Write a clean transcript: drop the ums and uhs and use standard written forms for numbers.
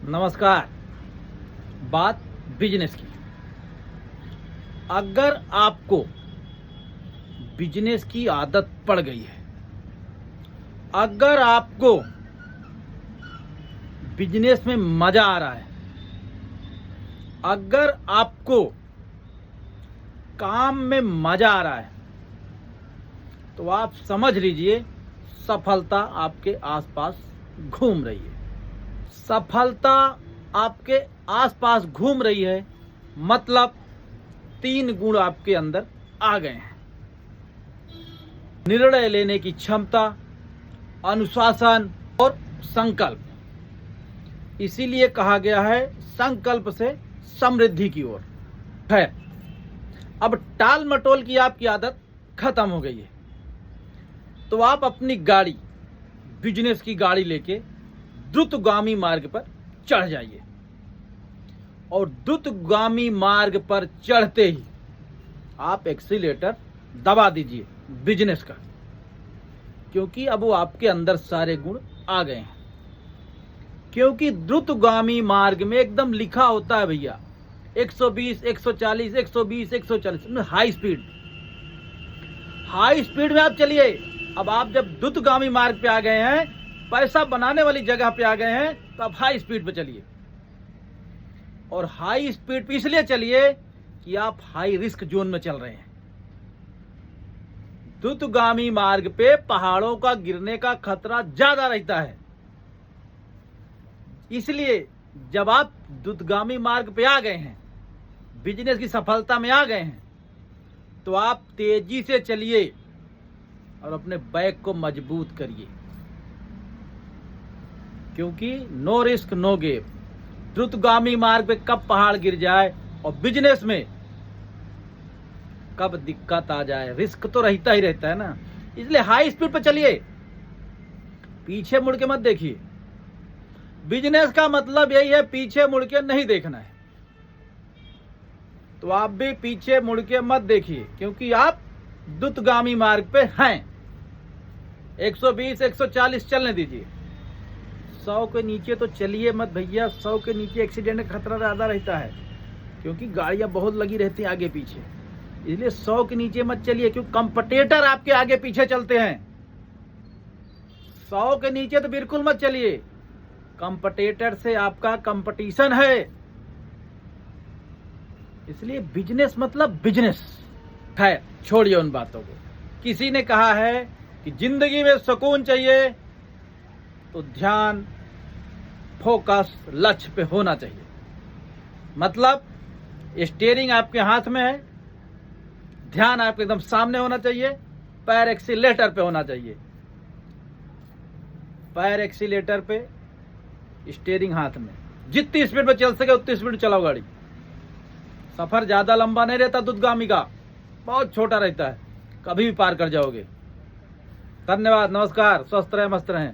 नमस्कार। बात बिजनेस की। अगर आपको बिजनेस की आदत पड़ गई है, अगर आपको बिजनेस में मजा आ रहा है, अगर आपको काम में मजा आ रहा है, तो आप समझ लीजिए सफलता आपके आसपास घूम रही है। सफलता आपके आसपास घूम रही है मतलब 3 गुण आपके अंदर आ गए हैं। निर्णय लेने की क्षमता, अनुशासन और संकल्प। इसीलिए कहा गया है संकल्प से समृद्धि की ओर है। अब टाल मटोल की आपकी आदत खत्म हो गई है, तो आप अपनी गाड़ी, बिजनेस की गाड़ी लेके द्रुतगामी मार्ग पर चढ़ जाइए और द्रुतगामी मार्ग पर चढ़ते ही आप एक्सीलेटर दबा दीजिए बिजनेस का, क्योंकि अब वो आपके अंदर सारे गुण आ गए हैं। क्योंकि द्रुतगामी मार्ग में एकदम लिखा होता है भैया 120, 140, 120, 140 हाई स्पीड। हाई स्पीड में आप चलिए। अब आप जब द्रुतगामी मार्ग पे आ गए हैं, पैसा बनाने वाली जगह पे आ गए हैं, तो आप हाई स्पीड पे चलिए। और हाई स्पीड पे इसलिए चलिए कि आप हाई रिस्क जोन में चल रहे हैं। द्रुतगामी मार्ग पे पहाड़ों का गिरने का खतरा ज्यादा रहता है। इसलिए जब आप द्रुतगामी मार्ग पे आ गए हैं, बिजनेस की सफलता में आ गए हैं, तो आप तेजी से चलिए और अपने बैक को मजबूत करिए, क्योंकि नो रिस्क नो गेम। द्रुतगामी मार्ग पे कब पहाड़ गिर जाए और बिजनेस में कब दिक्कत आ जाए, रिस्क तो रहता ही रहता है ना। इसलिए हाई स्पीड पे चलिए, पीछे मुड़ के मत देखिए। बिजनेस का मतलब यही है, पीछे मुड़ के नहीं देखना है। तो आप भी पीछे मुड़ के मत देखिए, क्योंकि आप द्रुतगामी मार्ग पे हैं। 120, 140 चलने दीजिए। 100 के नीचे तो चलिए मत भैया। 100 के नीचे एक्सीडेंट का खतरा ज्यादा रहता है, क्योंकि गाड़ियां बहुत लगी रहती हैं आगे पीछे। इसलिए 100 के नीचे मत चलिए, क्योंकि कंपटीटर आपके आगे पीछे चलते हैं। 100 के नीचे तो बिल्कुल मत चलिए। कंपटीटर से आपका कंपटीशन है। इसलिए बिजनेस मतलब बिजनेस है। छोड़िए उन बातों को। किसी ने कहा है कि जिंदगी में सुकून चाहिए तो ध्यान, फोकस लक्ष्य पे होना चाहिए। मतलब स्टीयरिंग आपके हाथ में है, ध्यान आपके एकदम सामने होना चाहिए, पैर एक्सीलेटर पे होना चाहिए। पैर एक्सीलेटर पे, स्टीयरिंग हाथ में। जितनी स्पीड में चल सके उतनी स्पीड चलाओ गाड़ी। सफर ज्यादा लंबा नहीं रहता द्रुतगामी का, बहुत छोटा रहता है, कभी भी पार कर जाओगे। धन्यवाद, नमस्कार, स्वस्थ रहें, मस्त रहें।